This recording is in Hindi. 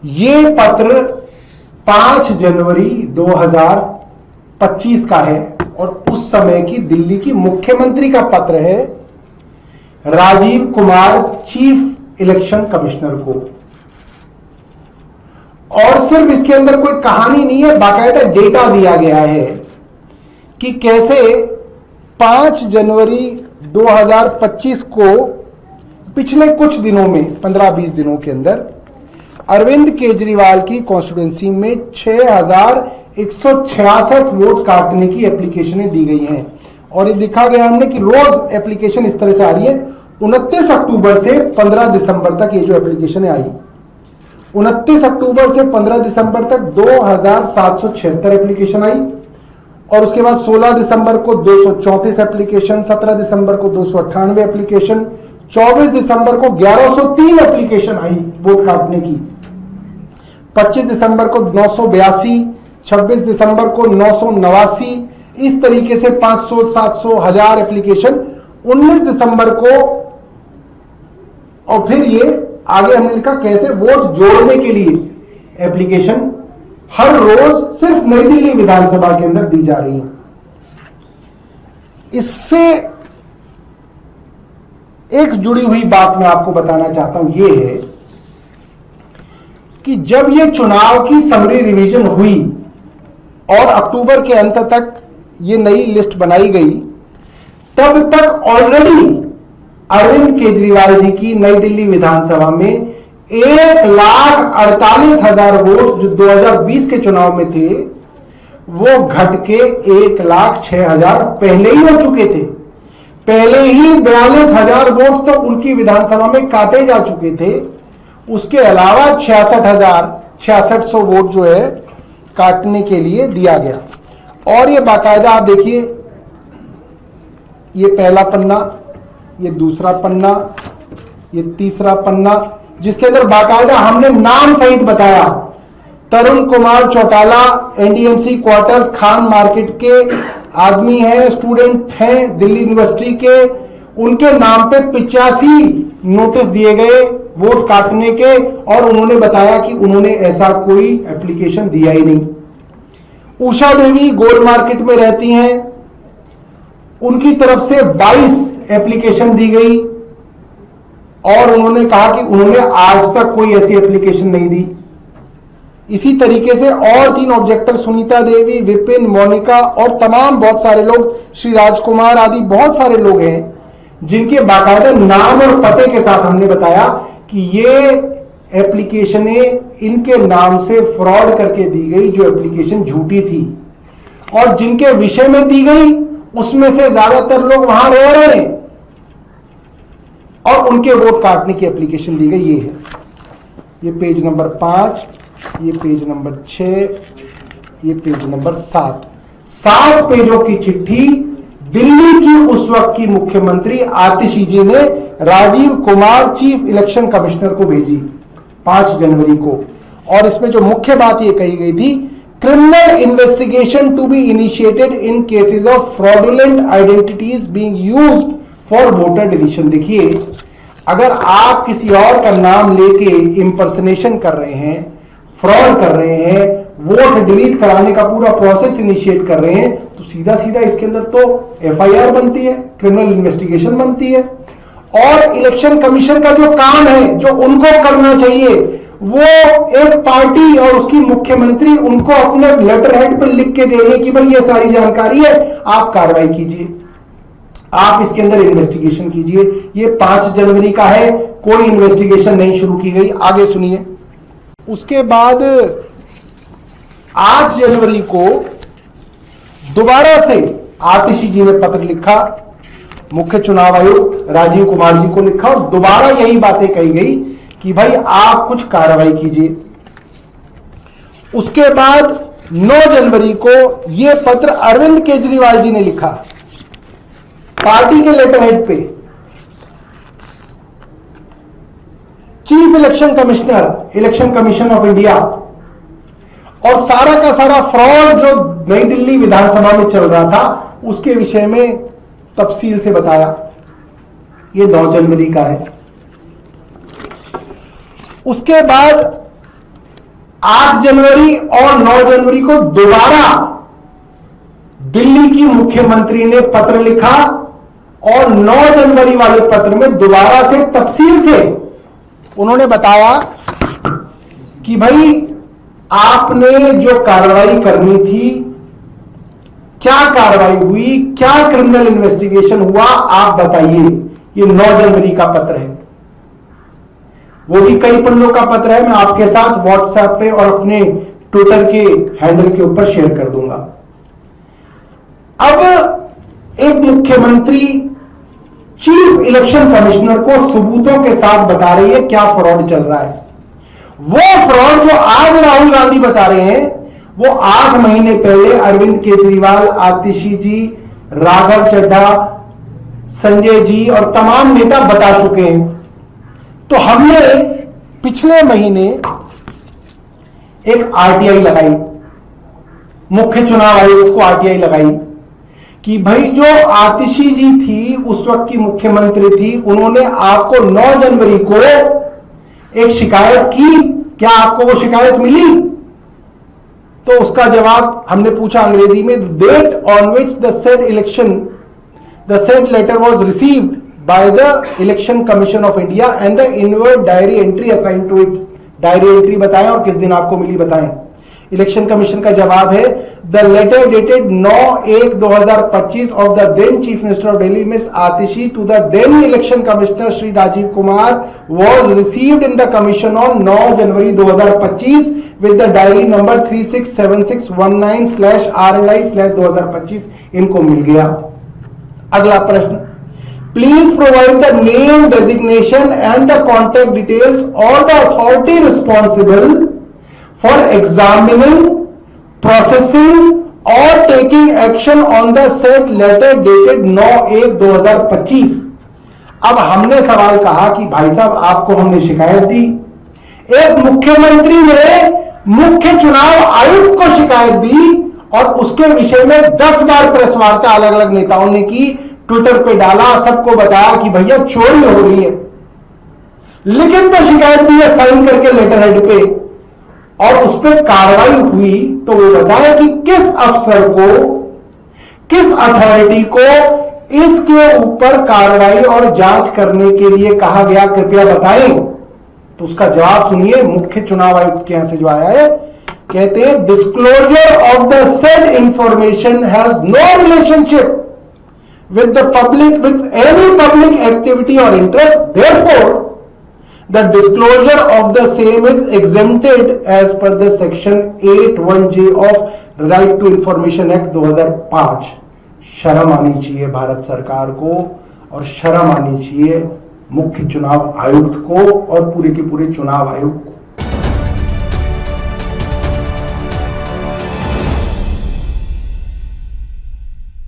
ये पत्र 5 जनवरी 2025 का है और उस समय की दिल्ली की मुख्यमंत्री का पत्र है Rajiv Kumar chief election commissioner को। और सिर्फ इसके अंदर कोई कहानी नहीं है, बाकायदा डेटा दिया गया है कि कैसे 5 जनवरी 2025 को पिछले कुछ दिनों में 15-20 दिनों के अंदर अरविंद केजरीवाल की कॉन्स्टिट्यूएंसी में 6166 वोट काटने की एप्लीकेशनें दी गई हैं। और ये दिखा गया हमने कि रोज एप्लीकेशन इस तरह से आ रही है। 29 अक्टूबर से 15 दिसंबर तक ये जो एप्लीकेशन आई, 29 अक्टूबर से 15 दिसंबर तक 2776 एप्लीकेशन आई और उसके बाद 16 दिसंबर को 234 एप्लीकेशन, 17 दिसंबर को 298 एप्लीकेशन, 24 दिसंबर को 1103 एप्लीकेशन आई वोट काटने की, 25 दिसंबर को 982, 26 दिसंबर को 989, इस तरीके से 500, 700, 1000 एप्लीकेशन 19 दिसंबर को। और फिर ये आगे हमने लिखा कैसे वोट जोड़ने के लिए एप्लीकेशन हर रोज सिर्फ नई दिल्ली विधानसभा के अंदर दी जा रही है। इससे एक जुड़ी हुई बात मैं आपको बताना चाहता हूं, यह है कि जब यह चुनाव की समरी रिवीजन हुई और अक्टूबर के अंत तक ये नई लिस्ट बनाई गई, तब तक ऑलरेडी अरविंद केजरीवाल जी की नई दिल्ली विधानसभा में 1,48,000 वोट जो 2020 के चुनाव में थे वो घट के 1,06,000 पहले ही हो चुके थे। पहले ही 42,000 वोट तो उनकी विधानसभा में काटे जा चुके थे। उसके अलावा 66,600 वोट जो है काटने के लिए दिया गया। और ये बाकायदा आप देखिए, ये पहला पन्ना, ये दूसरा पन्ना, ये तीसरा पन्ना, जिसके अंदर बाकायदा हमने नाम सहित बताया। Tarun Kumar Chautala NDMC quarters Khan Market के आदमी हैं, स्टूडेंट हैं दिल्ली यूनिवर्सिटी के। उनके नाम पे 85 नोटिस दिए गए वोट काटने के और उन्होंने बताया कि उन्होंने ऐसा कोई एप्लीकेशन दिया ही नहीं। उषा देवी गोल्ड मार्केट में रहती हैं, उनकी तरफ से 22 एप्लीकेशन दी गई और उन्होंने कहा कि उन्होंने आज तक कोई ऐसी एप्लीकेशन नहीं दी। इसी तरीके से और 3 ऑब्जेक्टर, सुनीता देवी, विपिन, मोनिका और तमाम बहुत सारे लोग, श्री राजकुमार आदि बहुत सारे लोग हैं जिनके बाकायदा नाम और पते के साथ हमने बताया कि ये एप्लीकेशनें इनके नाम से फ्रॉड करके दी गई, जो एप्लीकेशन झूठी थी। और जिनके विषय में दी गई उसमें से ज्यादातर लोग वहां रह रहे हैं और उनके वोट काटने की एप्लीकेशन दी गई। ये है, ये पेज नंबर 5, ये पेज नंबर 6, ये पेज नंबर 7 पेजों की चिट्ठी दिल्ली की उस वक्त की मुख्यमंत्री आतिशी जी ने Rajiv Kumar chief election commissioner को भेजी 5 जनवरी को। और इसमें जो मुख्य बात ये कही गई थी, criminal investigation to be initiated in cases of fraudulent identities being used for voter deletion. देखिए, अगर आप किसी और का नाम लेके इंपर्सनेशन कर रहे हैं, फ्रॉड कर रहे हैं, वोट डिलीट कराने का पूरा प्रोसेस इनिशिएट कर रहे हैं, तो सीधा सीधा इसके अंदर तो एफआईआर बनती है, क्रिमिनल इन्वेस्टिगेशन बनती है। और इलेक्शन कमीशन का जो काम है, जो उनको करना चाहिए, वो एक पार्टी और उसकी मुख्यमंत्री उनको अपने लेटर हेड पर लिख के देंगे कि भाई ये सारी जानकारी है, आप कार्रवाई कीजिए, आप इसके अंदर इन्वेस्टिगेशन कीजिए। ये 5 जनवरी का है, कोई इन्वेस्टिगेशन नहीं शुरू की गई। आगे सुनिए। उसके बाद 8 जनवरी को दोबारा से आतिशी जी ने पत्र लिखा, मुख्य चुनाव आयुक्त राजीव कुमार जी को लिखा और दोबारा यही बातें कही गई कि भाई आप कुछ कार्रवाई कीजिए। उसके बाद 9 जनवरी को यह पत्र अरविंद केजरीवाल जी ने लिखा पार्टी के लेटर हेड पे, chief election commissioner, election Commission of India, और सारा का सारा फ्रॉड जो नई दिल्ली विधानसभा में चल रहा था उसके विषय में तफसील से बताया। ये 9 जनवरी का है। उसके बाद 8 जनवरी और 9 जनवरी को दोबारा दिल्ली की मुख्यमंत्री ने पत्र लिखा और 9 जनवरी वाले पत्र में दोबारा से तफसील से उन्होंने बताया कि भाई आपने जो कार्रवाई करनी थी, क्या कार्रवाई हुई, क्या क्रिमिनल इन्वेस्टिगेशन हुआ, आप बताइए। ये 9 जनवरी का पत्र है, वो भी कई पन्नों का पत्र है। मैं आपके साथ व्हाट्सएप पे और अपने ट्विटर के हैंडल के ऊपर शेयर कर दूंगा। अब एक मुख्यमंत्री चीफ इलेक्शन कमिश्नर को सबूतों के साथ बता रही है क्या फ्रॉड चल रहा है। वो फ्रॉड जो आज राहुल गांधी बता रहे हैं, वो 8 महीने पहले अरविंद केजरीवाल, आतिशी जी, राघव चड्ढा, संजय जी और तमाम नेता बता चुके हैं। तो हमने पिछले महीने एक आरटीआई लगाई, मुख्य चुनाव आयोग को आरटीआई लगाई कि भाई जो आतिशी जी थी, उस वक्त की मुख्यमंत्री थी, उन्होंने आपको 9 जनवरी को एक शिकायत की, क्या आपको वो शिकायत मिली? तो उसका जवाब हमने पूछा अंग्रेजी में, date on which the said letter was received by the Election Commission of India and the inward diary entry assign to it. Diary entry बताएं और किस दिन आपको मिली बताएं। इलेक्शन कमीशन का जवाब है, the letter dated 9/1/2025 of the then chief minister of Delhi miss Atishi to the then election commissioner Shri Rajiv Kumar was received in the commission on 9 January 2025 with the diary number 367619/RLI/2025। इनको मिल गया। अगला प्रश्न, please provide the name, designation and the contact details और the authority responsible for examining, processing or taking action on the said letter dated 9/1/2025। अब हमने सवाल कहा कि भाई साहब आपको हमने शिकायत दी, एक मुख्यमंत्री ने मुख्य चुनाव आयुक्त को शिकायत दी और उसके विषय में 10 बार प्रेस वार्ता अलग अलग नेताओं ने की, ट्विटर पे डाला, सबको बताया कि भैया चोरी हो रही है, लेकिन तो शिकायत दी है साइन करके लेटर हेड पे और उस पर कार्रवाई हुई। तो वो बताया कि किस अफसर को, किस अथॉरिटी को इसके ऊपर कार्रवाई और जांच करने के लिए कहा गया, कृपया बताएं। तो उसका जवाब सुनिए, मुख्य चुनाव आयुक्त के यहां से जो आया है, कहते हैं disclosure of the said information has no relationship with the public with any public activity और interest, therefore the disclosure of the same is exempted as per the section 81J of Right to Information Act 2005। शर्म आनी चाहिए भारत सरकार को और शर्म आनी चाहिए मुख्य चुनाव आयुक्त को और पूरे के पूरे चुनाव आयोग को।